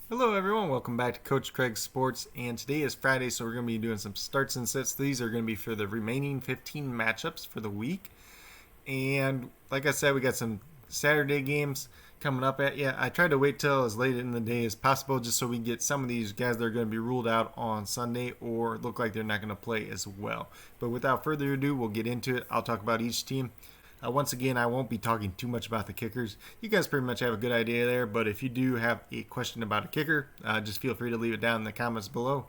Hello everyone, welcome back to Coach Craig's Sports, and today is Friday, so we're going to be doing some starts and sits. These are going to be for the remaining 15 matchups for the week, and like I said, we got some Saturday games coming up at you. I tried to wait till as late in the day as possible just so we can get some of these guys that are going to be ruled out on Sunday or look like they're not going to play as well. But without further ado, we'll get into it. I'll talk about each team. Once again, I won't be talking too much about the kickers. You guys pretty much have a good idea there, but if you do have a question about a kicker, just feel free to leave it down in the comments below.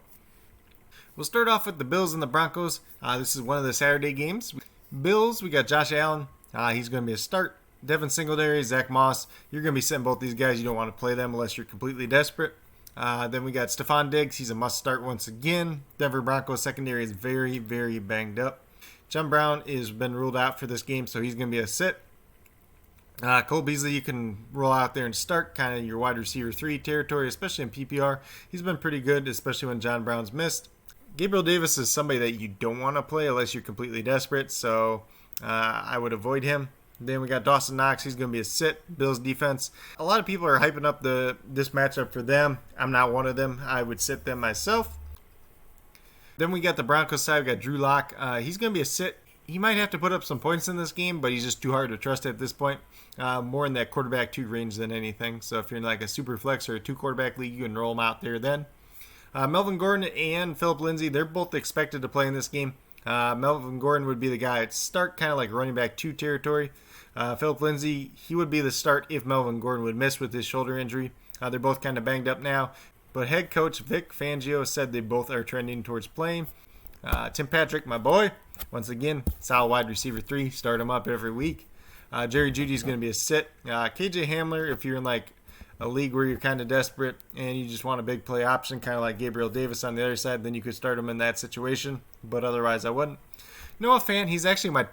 We'll start off with the Bills and the Broncos. This is one of the Saturday games. Bills, we got Josh Allen. He's going to be a start. Devin Singletary, Zach Moss. You're going to be sitting both these guys. You don't want to play them unless you're completely desperate. Then we got Stephon Diggs. He's a must start once again. Denver Broncos secondary is very, very banged up. John Brown has been ruled out for this game, so he's going to be a sit. Cole Beasley, you can roll out there and start kind of your wide receiver 3 territory, especially in PPR. He's been pretty good, especially when John Brown's missed. Gabriel Davis is somebody that you don't want to play unless you're completely desperate, so I would avoid him. Then we got Dawson Knox. He's going to be a sit. Bills defense. A lot of people are hyping up this matchup for them. I'm not one of them. I would sit them myself. Then we got the Broncos side. We got Drew Lock. He's going to be a sit. He might have to put up some points in this game, but he's just too hard to trust at this point. More in that quarterback 2 range than anything. So if you're in like a super flex or a 2 quarterback league, you can roll him out there then. Melvin Gordon and Philip Lindsay, they're both expected to play in this game. Melvin Gordon would be the guy at start, kind of like running back 2 territory. Philip Lindsay, he would be the start if Melvin Gordon would miss with his shoulder injury. They're both kind of banged up now. But head coach Vic Fangio said they both are trending towards playing. Tim Patrick, my boy, once again, solid wide receiver 3. Start him up every week. Jerry Jeudy's going to be a sit. KJ Hamler, if you're in like a league where you're kind of desperate and you just want a big play option, kind of like Gabriel Davis on the other side, then you could start him in that situation. But otherwise, I wouldn't. Noah Fant, he's actually my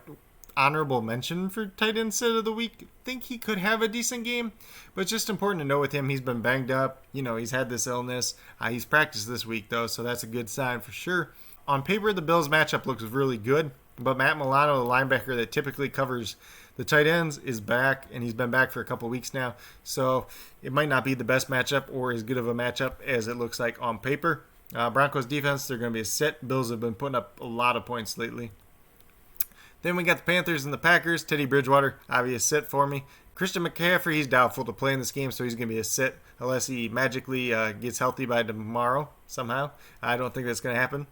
honorable mention for tight end sit of the week. Think he could have a decent game, but it's just important to know with him, he's been banged up. He's had this illness. He's practiced this week though, so that's a good sign for sure. On paper, the Bills matchup looks really good, but Matt Milano, the linebacker that typically covers the tight ends, is back, and he's been back for a couple weeks now, so it might not be the best matchup or as good of a matchup as it looks like on paper. Broncos defense, they're going to be a sit. Bills have been putting up a lot of points lately. Then we got the Panthers and the Packers. Teddy Bridgewater, obvious sit for me. Christian McCaffrey, he's doubtful to play in this game, so he's going to be a sit unless he magically gets healthy by tomorrow somehow. I don't think that's going to happen.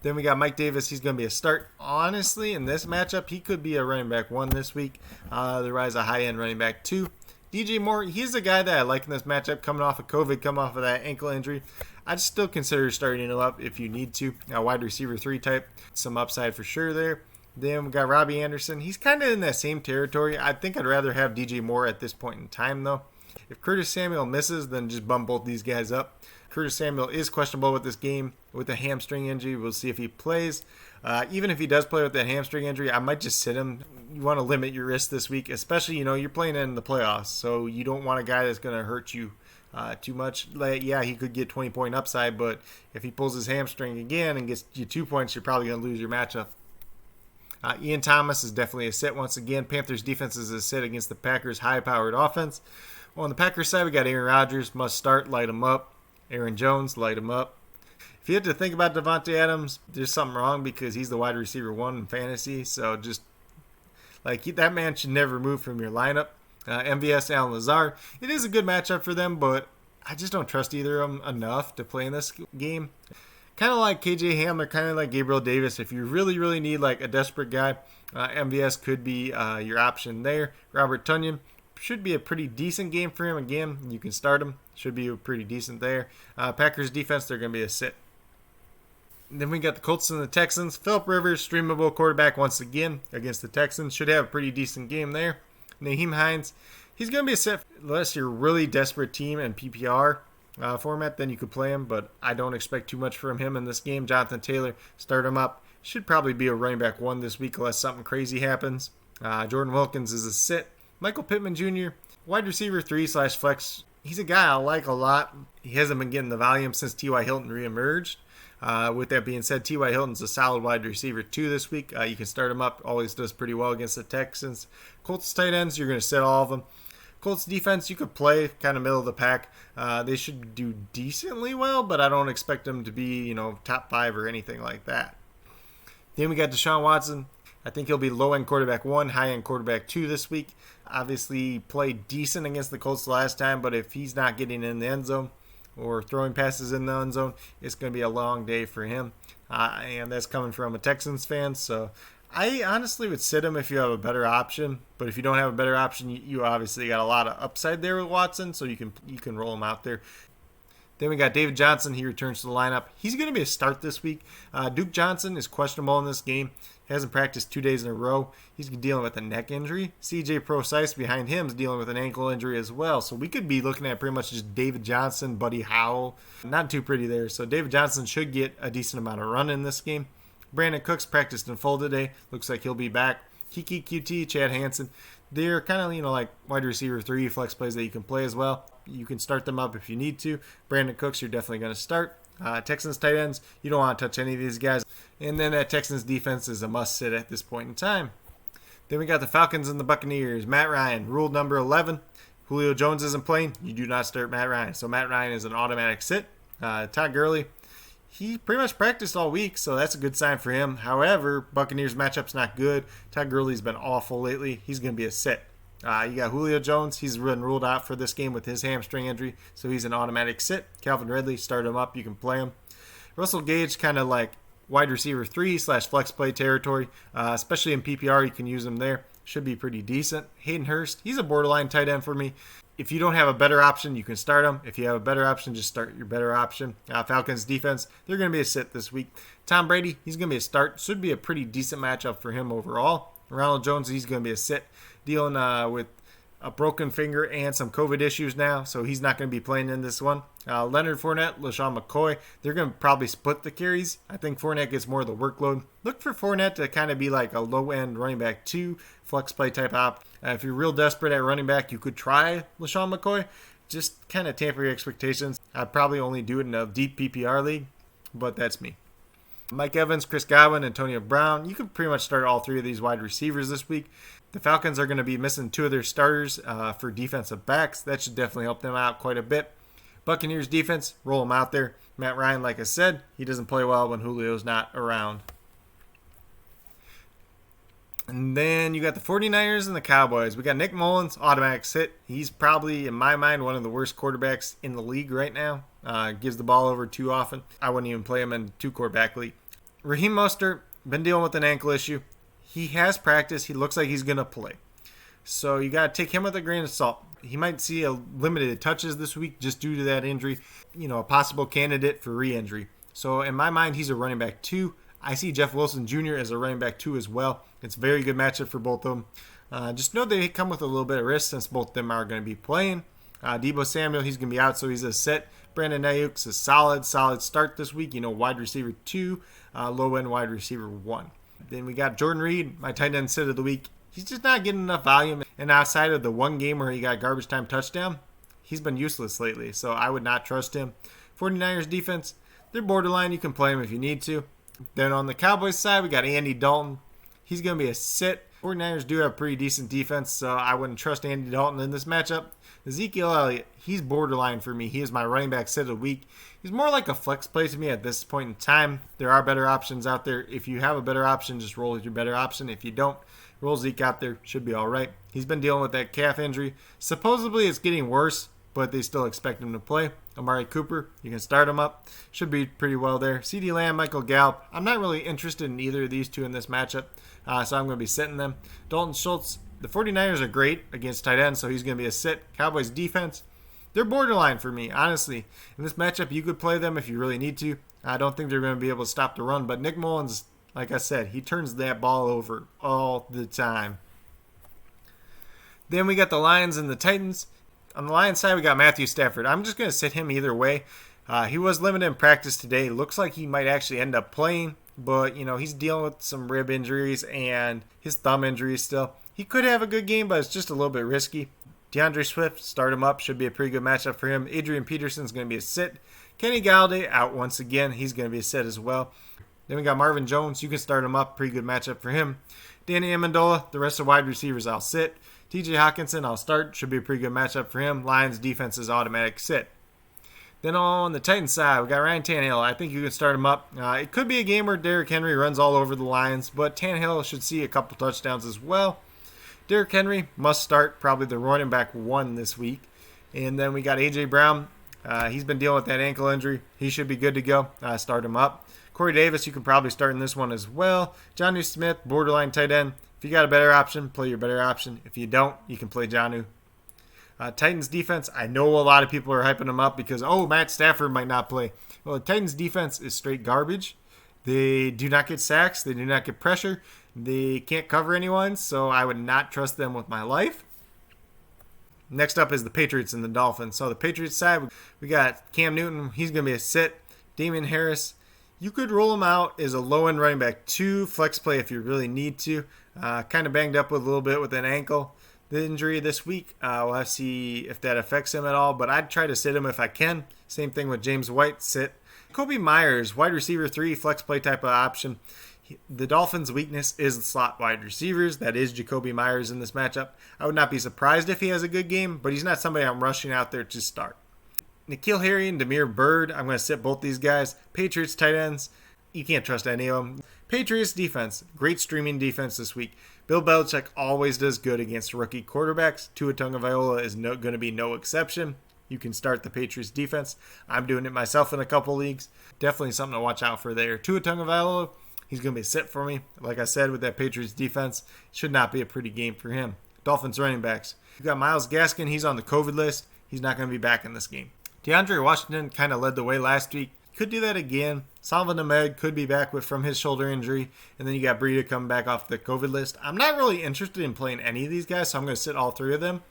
Then we got Mike Davis. He's going to be a start. Honestly, in this matchup, he could be a running back 1 this week. Otherwise, a high-end running back 2. DJ Moore, he's a guy that I like in this matchup, coming off of COVID, coming off of that ankle injury. I'd still consider starting him up if you need to. A wide receiver 3 type. Some upside for sure there. Then we got Robbie Anderson. He's kind of in that same territory. I think I'd rather have DJ Moore at this point in time, though. If Curtis Samuel misses, then just bump both these guys up. Curtis Samuel is questionable with this game with a hamstring injury. We'll see if he plays. Even if he does play with that hamstring injury, I might just sit him. You want to limit your risk this week, especially, you're playing in the playoffs, so you don't want a guy that's going to hurt you too much. Yeah, he could get 20-point upside, but if he pulls his hamstring again and gets you 2 points, you're probably going to lose your matchup. Ian Thomas is definitely a sit once again. Panthers defense is a sit against the Packers' high-powered offense. Well, on the Packers side, we got Aaron Rodgers, must start, light him up. Aaron Jones, light him up. If you had to think about Devontae Adams, there's something wrong because he's the wide receiver 1 in fantasy. So just that man should never move from your lineup. MVS, Allen Lazard. It is a good matchup for them, but I just don't trust either of them enough to play in this game. Kind of like KJ Hamler, kind of like Gabriel Davis. If you really, really need like a desperate guy, MVS could be your option there. Robert Tonyan should be a pretty decent game for him. Again, you can start him. Should be pretty decent there. Packers defense, they're going to be a sit. Then we got the Colts and the Texans. Phillip Rivers, streamable quarterback once again against the Texans. Should have a pretty decent game there. Naheem Hines, he's going to be a sit unless you're a really desperate team in PPR format, then you could play him, but I don't expect too much from him in this game. Jonathan Taylor, start him up. Should probably be a running back 1 this week unless something crazy happens. Jordan Wilkins is a sit. Michael Pittman Jr., wide receiver 3/flex. He's a guy I like a lot. He hasn't been getting the volume since T.Y. Hilton reemerged. With that being said, T.Y. Hilton's a solid wide receiver 2 this week. You can start him up. Always does pretty well against the Texans. Colts tight ends, you're going to sit all of them. Colts defense, you could play kind of middle of the pack. They should do decently well, but I don't expect them to be, top 5 or anything like that. Then we got Deshaun Watson. I think he'll be low-end quarterback 1, high-end quarterback 2 this week. Obviously, he played decent against the Colts last time, but if he's not getting in the end zone or throwing passes in the end zone, it's going to be a long day for him. And that's coming from a Texans fan, so I honestly would sit him if you have a better option. But if you don't have a better option, you obviously got a lot of upside there with Watson, so you can roll him out there. Then we got David Johnson. He returns to the lineup. He's going to be a start this week. Duke Johnson is questionable in this game. He hasn't practiced 2 days in a row. He's dealing with a neck injury. CJ Prosise behind him is dealing with an ankle injury as well. So we could be looking at pretty much just David Johnson, Buddy Howell. Not too pretty there. So David Johnson should get a decent amount of run in this game. Brandon Cooks practiced in full today. Looks like he'll be back. Kiki QT, Chad Hansen. They're kind of, like wide receiver 3 flex plays that you can play as well. You can start them up if you need to. Brandon Cooks, you're definitely going to start. Texans tight ends, you don't want to touch any of these guys. And then that Texans defense is a must sit at this point in time. Then we got the Falcons and the Buccaneers. Matt Ryan, rule number 11. Julio Jones isn't playing. You do not start Matt Ryan. So Matt Ryan is an automatic sit. Todd Gurley, he pretty much practiced all week, so that's a good sign for him. However, Buccaneers matchup's not good. Todd Gurley's been awful lately. He's going to be a sit. You got Julio Jones. He's been ruled out for this game with his hamstring injury, so he's an automatic sit. Calvin Ridley, start him up. You can play him. Russell Gage, kind of like wide receiver 3/flex play territory, especially in PPR. You can use him there. Should be pretty decent. Hayden Hurst, he's a borderline tight end for me. If you don't have a better option, you can start him. If you have a better option, just start your better option. Falcons defense, they're going to be a sit this week. Tom Brady, he's going to be a start. Should be a pretty decent matchup for him overall. Ronald Jones, he's going to be a sit. Dealing with a broken finger and some COVID issues now, so he's not going to be playing in this one. Leonard Fournette, LaShawn McCoy, they're going to probably split the carries. I think Fournette gets more of the workload. Look for Fournette to kind of be like a low-end running back 2, flex play type op. If you're real desperate at running back, you could try LaShawn McCoy. Just kind of tamper your expectations. I'd probably only do it in a deep PPR league, but that's me. Mike Evans, Chris Godwin, Antonio Brown. You could pretty much start all 3 of these wide receivers this week. The Falcons are going to be missing 2 of their starters for defensive backs. That should definitely help them out quite a bit. Buccaneers defense, roll them out there. Matt Ryan, like I said, he doesn't play well when Julio's not around. And then you got the 49ers and the Cowboys. We got Nick Mullins, automatic sit. He's probably, in my mind, one of the worst quarterbacks in the league right now. Gives the ball over too often. I wouldn't even play him in 2-quarterback league. Raheem Mostert, been dealing with an ankle issue. He has practiced. He looks like he's going to play. So you got to take him with a grain of salt. He might see a limited touches this week just due to that injury. A possible candidate for re-injury. So in my mind, he's a running back 2. I see Jeff Wilson Jr. as a running back 2 as well. It's a very good matchup for both of them. Just know they come with a little bit of risk since both of them are going to be playing. Deebo Samuel, he's going to be out, so he's a sit. Brandon Ayuk's a solid start this week. Wide receiver 2, low-end wide receiver 1. Then we got Jordan Reed, my tight end sit of the week. He's just not getting enough volume. And outside of the one game where he got garbage time touchdown, he's been useless lately. So I would not trust him. 49ers defense, they're borderline. You can play him if you need to. Then on the Cowboys side, we got Andy Dalton. He's going to be a sit. 49ers do have pretty decent defense, so I wouldn't trust Andy Dalton in this matchup. Ezekiel Elliott, he's borderline for me. He is my running back sit of the week. He's more like a flex play to me at this point in time. There are better options out there. If you have a better option, just roll with your better option. If you don't, roll Zeke out there. Should be all right. He's been dealing with that calf injury. Supposedly it's getting worse, but they still expect him to play. Amari Cooper, you can start him up. Should be pretty well there. CeeDee Lamb, Michael Gallup. I'm not really interested in either of these 2 in this matchup, so I'm going to be sitting them. Dalton Schultz, the 49ers are great against tight ends, so he's going to be a sit. Cowboys defense, they're borderline for me, honestly. In this matchup, you could play them if you really need to. I don't think they're going to be able to stop the run, but Nick Mullins, like I said, he turns that ball over all the time. Then we got the Lions and the Titans. On the Lions side, we got Matthew Stafford. I'm just going to sit him either way. He was limited in practice today. Looks like he might actually end up playing, but, he's dealing with some rib injuries and his thumb injuries still. He could have a good game, but it's just a little bit risky. DeAndre Swift, start him up. Should be a pretty good matchup for him. Adrian Peterson's going to be a sit. Kenny Galladay out once again. He's going to be a sit as well. Then we got Marvin Jones. You can start him up. Pretty good matchup for him. Danny Amendola, the rest of the wide receivers I'll sit. TJ Hawkinson, I'll start. Should be a pretty good matchup for him. Lions defense is automatic sit. Then on the Titans side, we got Ryan Tannehill. I think you can start him up. It could be a game where Derrick Henry runs all over the Lions, but Tannehill should see a couple touchdowns as well. Derrick Henry must start, probably the running back 1 this week. And then we got A.J. Brown. He's been dealing with that ankle injury. He should be good to go. Start him up. Corey Davis, you can probably start in this one as well. Jonnu Smith, borderline tight end. If you got a better option, play your better option. If you don't, you can play Jonnu. Titans defense, I know a lot of people are hyping them up because, Matt Stafford might not play. Well, the Titans defense is straight garbage. They do not get sacks. They do not get pressure. They can't cover anyone, so I would not trust them with my life. Next up is the Patriots and the Dolphins. So the Patriots side, we got Cam Newton. He's going to be a sit. Damian Harris, you could roll him out as a low-end running back 2, flex play if you really need to. Kind of banged up with a little bit with an ankle. The injury this week, we'll have to see if that affects him at all, but I'd try to sit him if I can. Same thing with James White, sit. Kobe Myers, wide receiver 3, flex play type of option. The Dolphins' weakness is the slot wide receivers. That is Jacoby Myers in this matchup. I would not be surprised if he has a good game, but he's not somebody I'm rushing out there to start. N'Keal Harry and Damiere Byrd, I'm going to sit both these guys. Patriots tight ends, you can't trust any of them. Patriots defense, great streaming defense this week. Bill Belichick always does good against rookie quarterbacks. Tua Tagovailoa is going to be no exception. You can start the Patriots defense. I'm doing it myself in a couple leagues. Definitely something to watch out for there. Tua Tagovailoa, he's going to be a sit for me. Like I said, with that Patriots defense, should not be a pretty game for him. Dolphins running backs. You've got Myles Gaskin. He's on the COVID list. He's not going to be back in this game. DeAndre Washington kind of led the way last week. Could do that again. Salvon Ahmed could be back from his shoulder injury. And then you got Breida coming back off the COVID list. I'm not really interested in playing any of these guys, so I'm going to sit all 3 of them.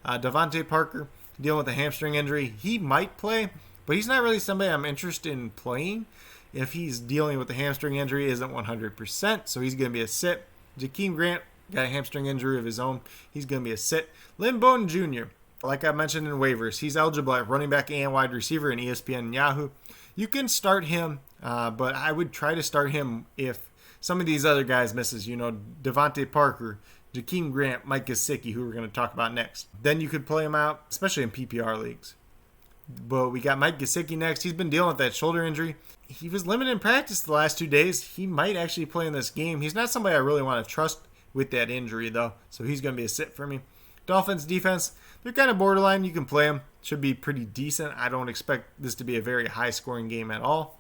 Devontae Parker, dealing with a hamstring injury. He might play, but he's not really somebody I'm interested in playing if he's dealing with a hamstring injury isn't 100%, so he's going to be a sit. Jakeem Grant got a hamstring injury of his own. He's going to be a sit. Lynn Bowden Jr., like I mentioned in waivers, he's eligible at running back and wide receiver in ESPN and Yahoo. You can start him, but I would try to start him if some of these other guys misses. Devontae Parker, Jakeem Grant, Mike Gesicki, who we're going to talk about next. Then you could play him out, especially in PPR leagues. But we got Mike Gesicki next. He's been dealing with that shoulder injury. He was limited in practice the last 2 days. He might actually play in this game. He's not somebody I really want to trust with that injury, though. So he's going to be a sit for me. Dolphins defense, they're kind of borderline. You can play them. Should be pretty decent. I don't expect this to be a very high-scoring game at all.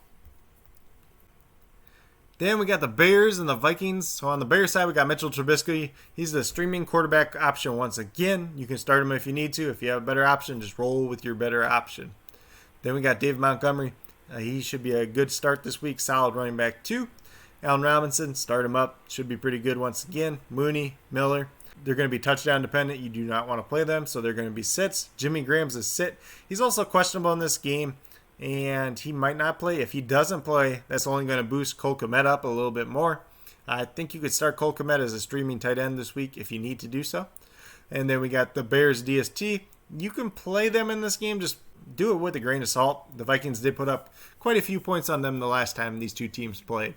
Then we got the Bears and the Vikings. So on the Bears side, we got Mitchell Trubisky. He's the streaming quarterback option once again. You can start him if you need to. If you have a better option, just roll with your better option. Then we got David Montgomery. He should be a good start this week. Solid running back 2. Allen Robinson, start him up. Should be pretty good once again. Mooney, Miller. They're going to be touchdown dependent. You do not want to play them, so they're going to be sits. Jimmy Graham's a sit. He's also questionable in this game, and he might not play. If he doesn't play, that's only going to boost Cole Kmet up a little bit more. I think you could start Cole Kmet as a streaming tight end this week if you need to do so. And then we got the Bears DST. You can play them in this game. Just do it with a grain of salt. The Vikings did put up quite a few points on them the last time these two teams played.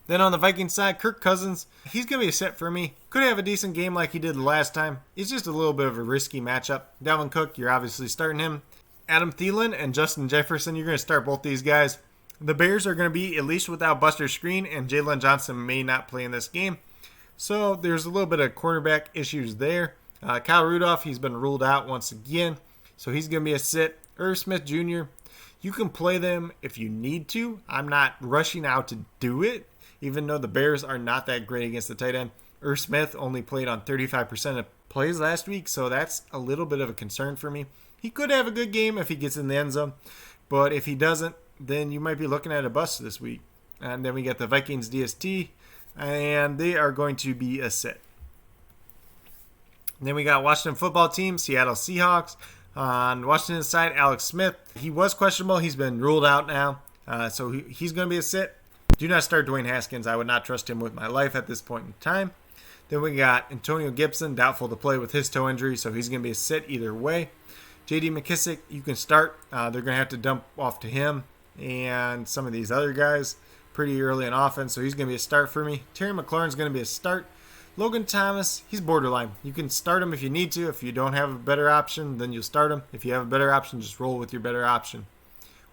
Then on the Vikings side, Kirk Cousins, he's going to be a set for me. Could have a decent game like he did the last time. It's just a little bit of a risky matchup. Dalvin Cook, you're obviously starting him. Adam Thielen and Justin Jefferson, you're going to start both these guys. The Bears are going to be at least without Buster Screen, and Jalen Johnson may not play in this game. So there's a little bit of quarterback issues there. Kyle Rudolph, he's been ruled out once again. So he's going to be a sit. Irv Smith Jr., you can play them if you need to. I'm not rushing out to do it, even though the Bears are not that great against the tight end. Irv Smith only played on 35% of plays last week, so that's a little bit of a concern for me. He could have a good game if he gets in the end zone, but if he doesn't, then you might be looking at a bust this week. And then we get the Vikings DST, and they are going to be a sit. And then we got Washington football team, Seattle Seahawks. On Washington's side, Alex Smith. He was questionable. He's been ruled out now, so he's going to be a sit. Do not start Dwayne Haskins. I would not trust him with my life at this point in time. Then we got Antonio Gibson, doubtful to play with his toe injury, so he's going to be a sit either way. J.D. McKissick, you can start. They're going to have to dump off to him and some of these other guys pretty early in offense, so he's going to be a start for me. Terry McLaurin's going to be a start. Logan Thomas, he's borderline. You can start him if you need to. If you don't have a better option, then you'll start him. If you have a better option, just roll with your better option.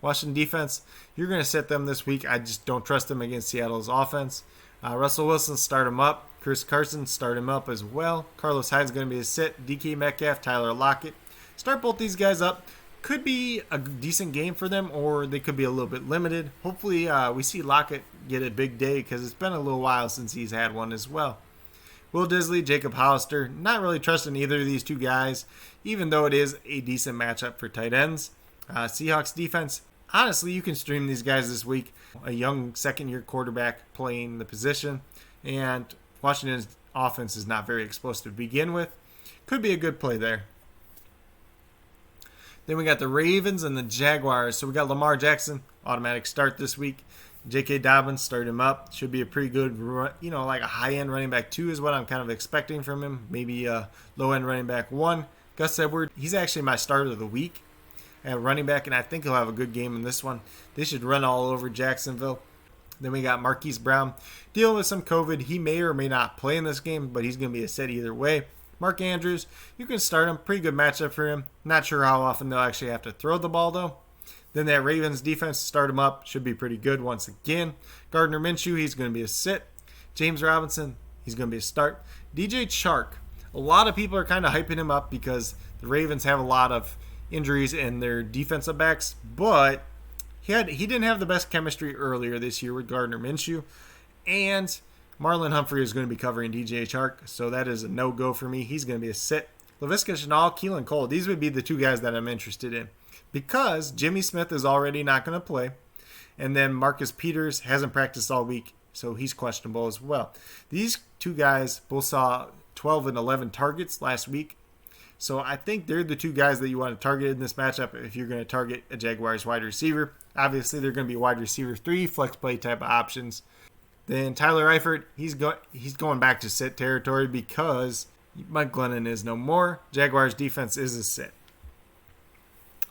Washington defense, you're going to sit them this week. I just don't trust them against Seattle's offense. Russell Wilson, start him up. Chris Carson, start him up as well. Carlos Hyde's going to be a sit. DK Metcalf, Tyler Lockett. Start both these guys up. Could be a decent game for them, or they could be a little bit limited. Hopefully, we see Lockett get a big day because it's been a little while since he's had one as well. Will Disley, Jacob Hollister, not really trusting either of these two guys, even though it is a decent matchup for tight ends. Seahawks defense, honestly, you can stream these guys this week. A young second-year quarterback playing the position, and Washington's offense is not very explosive to begin with. Could be a good play there. Then we got the Ravens and the Jaguars. So we got Lamar Jackson, automatic start this week. J.K. Dobbins, start him up. Should be a pretty good, like a high-end running back 2 is what I'm kind of expecting from him. Maybe a low-end running back 1. Gus Edwards, he's actually my start of the week at running back, and I think he'll have a good game in this one. They should run all over Jacksonville. Then we got Marquise Brown dealing with some COVID. He may or may not play in this game, but he's going to be a set either way. Mark Andrews, you can start him. Pretty good matchup for him. Not sure how often they'll actually have to throw the ball, though. Then that Ravens defense, start him up. Should be pretty good once again. Gardner Minshew, he's going to be a sit. James Robinson, he's going to be a start. DJ Chark, a lot of people are kind of hyping him up because the Ravens have a lot of injuries in their defensive backs, but he didn't have the best chemistry earlier this year with Gardner Minshew, and Marlon Humphrey is going to be covering DJ Chark, so that is a no-go for me. He's going to be a sit. Laviska Shenault, Keelan Cole, these would be the two guys that I'm interested in because Jimmy Smith is already not going to play, and then Marcus Peters hasn't practiced all week, so he's questionable as well. These two guys both saw 12 and 11 targets last week, so I think they're the two guys that you want to target in this matchup if you're going to target a Jaguars wide receiver. Obviously, they're going to be wide receiver 3, flex play type of options. Then Tyler Eifert, he's going back to sit territory because Mike Glennon is no more. Jaguars defense is a sit.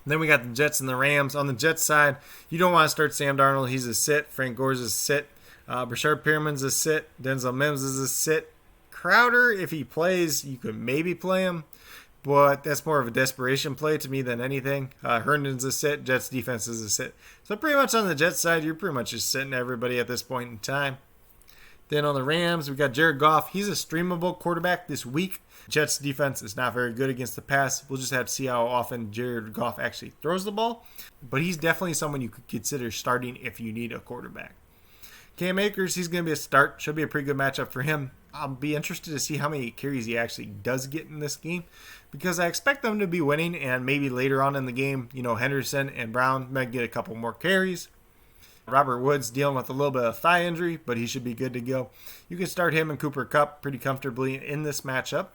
Then we got the Jets and the Rams. On the Jets side, you don't want to start Sam Darnold. He's a sit. Frank Gore's a sit. Brashard Perriman's a sit. Denzel Mims is a sit. Crowder, if he plays, you could maybe play him, but that's more of a desperation play to me than anything. Herndon's a sit. Jets defense is a sit. So pretty much on the Jets side, you're pretty much just sitting everybody at this point in time. Then on the Rams, we got Jared Goff. He's a streamable quarterback this week. Jets defense is not very good against the pass. We'll just have to see how often Jared Goff actually throws the ball. But he's definitely someone you could consider starting if you need a quarterback. Cam Akers, he's going to be a start. Should be a pretty good matchup for him. I'll be interested to see how many carries he actually does get in this game because I expect them to be winning, and maybe later on in the game, Henderson and Brown might get a couple more carries. Robert Woods dealing with a little bit of thigh injury, but he should be good to go. You can start him and Cooper Kupp pretty comfortably in this matchup.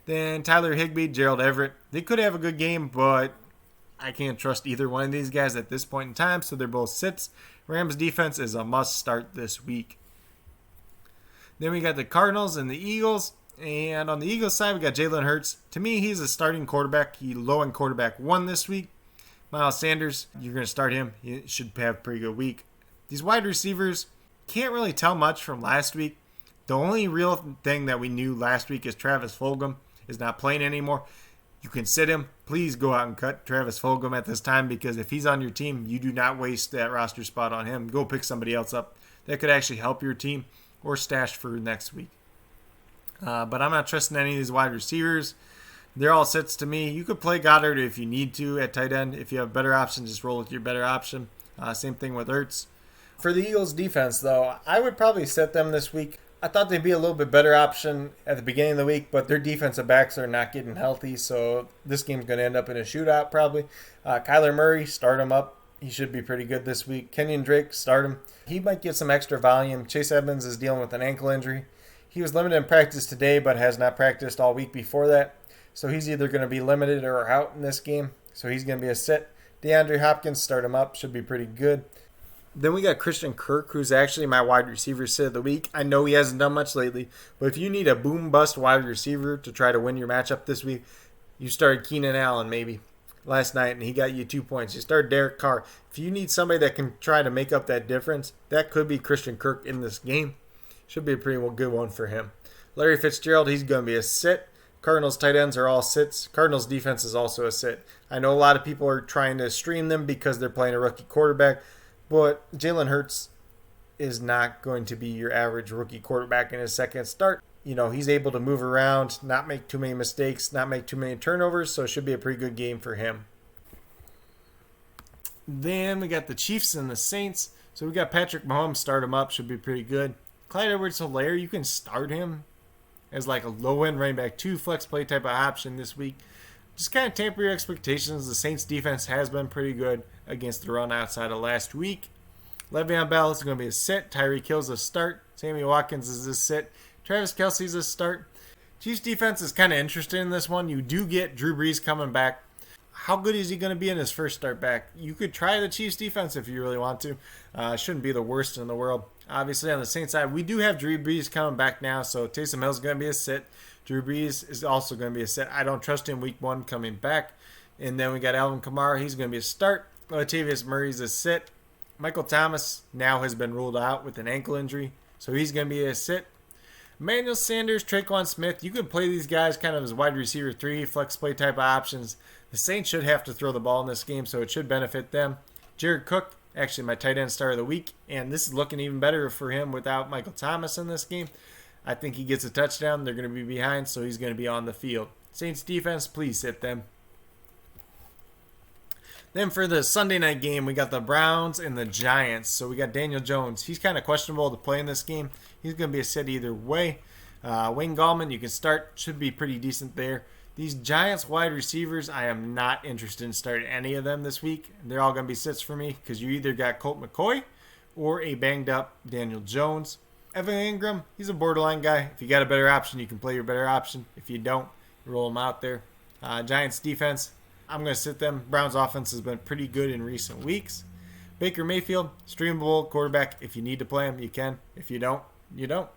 Then Tyler Higbee, Gerald Everett. They could have a good game, but I can't trust either one of these guys at this point in time, so they're both sits. Rams defense is a must start this week. Then we got the Cardinals and the Eagles. And on the Eagles side, we got Jalen Hurts. To me, he's a starting quarterback. He low-end quarterback 1 this week. Miles Sanders, you're going to start him. He should have a pretty good week. These wide receivers, can't really tell much from last week. The only real thing that we knew last week is Travis Fulgham is not playing anymore. You can sit him. Please go out and cut Travis Fulgham at this time because if he's on your team, you do not waste that roster spot on him. Go pick somebody else up that could actually help your team or stash for next week. But I'm not trusting any of these wide receivers. They're all sits to me. You could play Goddard if you need to at tight end. If you have a better option, just roll with your better option. Same thing with Ertz. For the Eagles defense, though, I would probably set them this week. I thought they'd be a little bit better option at the beginning of the week, but their defensive backs are not getting healthy, so this game's going to end up in a shootout probably. Kyler Murray, start him up. He should be pretty good this week. Kenyon Drake, start him. He might get some extra volume. Chase Edmonds is dealing with an ankle injury. He was limited in practice today, but has not practiced all week before that. So he's either going to be limited or out in this game. So he's going to be a sit. DeAndre Hopkins, start him up. Should be pretty good. Then we got Christian Kirk, who's actually my wide receiver sit of the week. I know he hasn't done much lately, but if you need a boom-bust wide receiver to try to win your matchup this week, you started Keenan Allen maybe last night, and he got you 2 points. You started Derek Carr. If you need somebody that can try to make up that difference, that could be Christian Kirk in this game. Should be a pretty good one for him. Larry Fitzgerald, he's going to be a sit. Cardinals tight ends are all sits. Cardinals defense is also a sit. I know a lot of people are trying to stream them because they're playing a rookie quarterback, but Jalen Hurts is not going to be your average rookie quarterback in his second start. He's able to move around, not make too many mistakes, not make too many turnovers, so it should be a pretty good game for him. Then we got the Chiefs and the Saints. So we got Patrick Mahomes, start him up, should be pretty good. Clyde Edwards-Helaire, you can start him as like a low-end running back 2 flex play type of option this week. Just kind of tamper your expectations. The Saints defense has been pretty good against the run outside of last week. Le'Veon Bell is going to be a sit. Tyreek Hill's a start. Sammy Watkins is a sit. Travis Kelce's a start. Chiefs defense is kind of interested in this one. You do get Drew Brees coming back. How good is he going to be in his first start back? You could try the Chiefs defense if you really want to. Shouldn't be the worst in the world. Obviously, on the Saints side, we do have Drew Brees coming back now, so Taysom Hill's going to be a sit. Drew Brees is also going to be a sit. I don't trust him week 1 coming back. And then we got Alvin Kamara. He's going to be a start. Latavius Murray's a sit. Michael Thomas now has been ruled out with an ankle injury, so he's going to be a sit. Emmanuel Sanders, Traquan Smith, you could play these guys kind of as wide receiver 3, flex play type of options. The Saints should have to throw the ball in this game, so it should benefit them. Jared Cook, actually my tight end star of the week, and this is looking even better for him without Michael Thomas in this game. I think he gets a touchdown. They're going to be behind, so he's going to be on the field. Saints defense, please hit them. Then for the Sunday night game, we got the Browns and the Giants. So we got Daniel Jones. He's kind of questionable to play in this game. He's going to be a sit either way. Wayne Gallman, you can start. Should be pretty decent there. These Giants wide receivers, I am not interested in starting any of them this week. They're all going to be sits for me because you either got Colt McCoy or a banged up Daniel Jones. Evan Ingram, he's a borderline guy. If you got a better option, you can play your better option. If you don't, roll him out there. Giants defense, I'm going to sit them. Browns offense has been pretty good in recent weeks. Baker Mayfield, streamable quarterback. If you need to play him, you can. If you don't, you don't.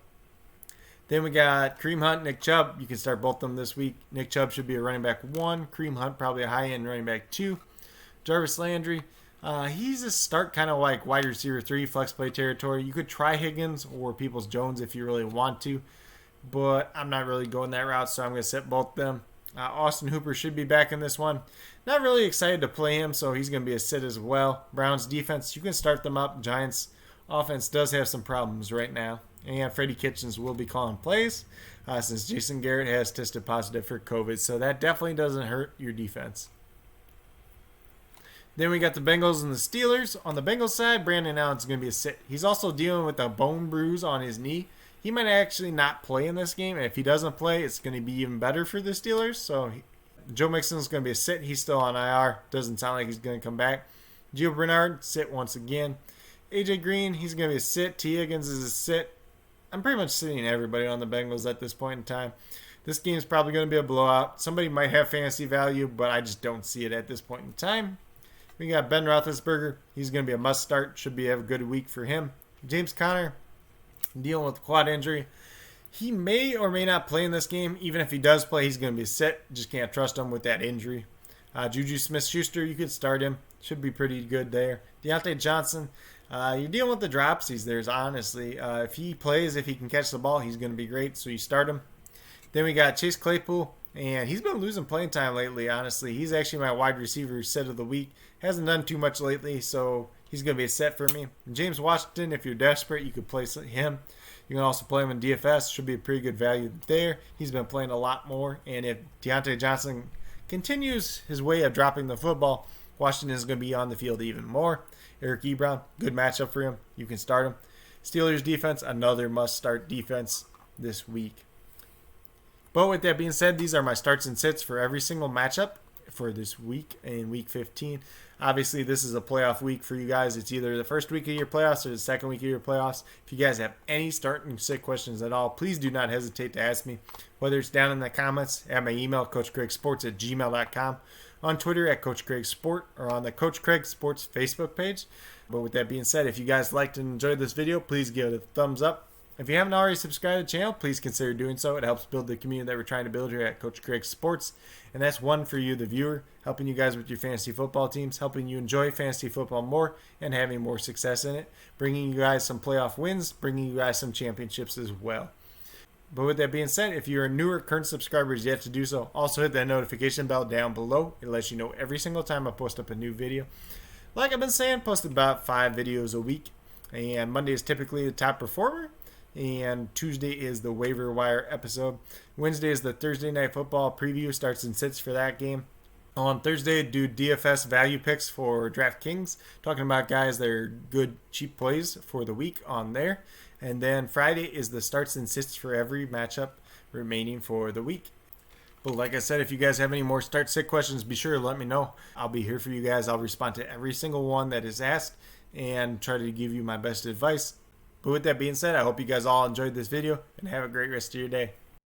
Then we got Kareem Hunt, Nick Chubb. You can start both of them this week. Nick Chubb should be a running back 1. Kareem Hunt probably a high-end running back 2. Jarvis Landry, he's a start kind of like wide receiver 3, flex play territory. You could try Higgins or Peoples-Jones if you really want to, but I'm not really going that route, so I'm going to sit both of them. Austin Hooper should be back in this one. Not really excited to play him, so he's going to be a sit as well. Browns defense, you can start them up. Giants offense does have some problems right now. And Freddie Kitchens will be calling plays since Jason Garrett has tested positive for COVID. So that definitely doesn't hurt your defense. Then we got the Bengals and the Steelers. On the Bengals side, Brandon Allen's going to be a sit. He's also dealing with a bone bruise on his knee. He might actually not play in this game. And if he doesn't play, it's going to be even better for the Steelers. So Joe Mixon's going to be a sit. He's still on IR. Doesn't sound like he's going to come back. Gio Bernard, sit once again. AJ Green, he's going to be a sit. T. Higgins is a sit. I'm pretty much sitting everybody on the Bengals at this point in time. This game is probably going to be a blowout. Somebody might have fantasy value, but I just don't see it at this point in time. We got Ben Roethlisberger. He's going to be a must start. Should be a good week for him. James Conner, dealing with a quad injury. He may or may not play in this game. Even if he does play, he's going to be a sit. Just can't trust him with that injury. Juju Smith-Schuster, you could start him. Should be pretty good there. Deontay Johnson, you're dealing with the dropsies there, honestly. If he plays, if he can catch the ball, he's going to be great, so you start him. Then we got Chase Claypool, and he's been losing playing time lately, honestly. He's actually my wide receiver set of the week. Hasn't done too much lately, so he's going to be a set for me. And James Washington, if you're desperate, you could play him. You can also play him in DFS. Should be a pretty good value there. He's been playing a lot more, and if Deontay Johnson continues his way of dropping the football, Washington is going to be on the field even more. Eric Ebron, good matchup for him. You can start him. Steelers defense, another must-start defense this week. But with that being said, these are my starts and sits for every single matchup for this week in Week 15. Obviously, this is a playoff week for you guys. It's either the first week of your playoffs or the second week of your playoffs. If you guys have any start and sit questions at all, please do not hesitate to ask me, whether it's down in the comments, at my email, coachcraigsports@gmail.com, on Twitter at Coach Craig Sport, or on the Coach Craig Sports Facebook page. But with that being said, if you guys liked and enjoyed this video, please give it a thumbs up. If you haven't already subscribed to the channel, please consider doing so. It helps build the community that we're trying to build here at Coach Craig Sports. And that's one for you, the viewer, helping you guys with your fantasy football teams, helping you enjoy fantasy football more and having more success in it, bringing you guys some playoff wins, bringing you guys some championships as well. But with that being said, if you're a newer current subscribers, you have to do so. Also hit that notification bell down below. It lets you know every single time I post up a new video. Like I've been saying, post about 5 videos a week. And Monday is typically the top performer. And Tuesday is the waiver wire episode. Wednesday is the Thursday night football preview. Starts and sits for that game. On Thursday, do DFS value picks for DraftKings, talking about guys that are good, cheap plays for the week on there. And then Friday is the starts and sits for every matchup remaining for the week. But like I said, if you guys have any more start sit questions, be sure to let me know. I'll be here for you guys. I'll respond to every single one that is asked and try to give you my best advice. But with that being said, I hope you guys all enjoyed this video and have a great rest of your day.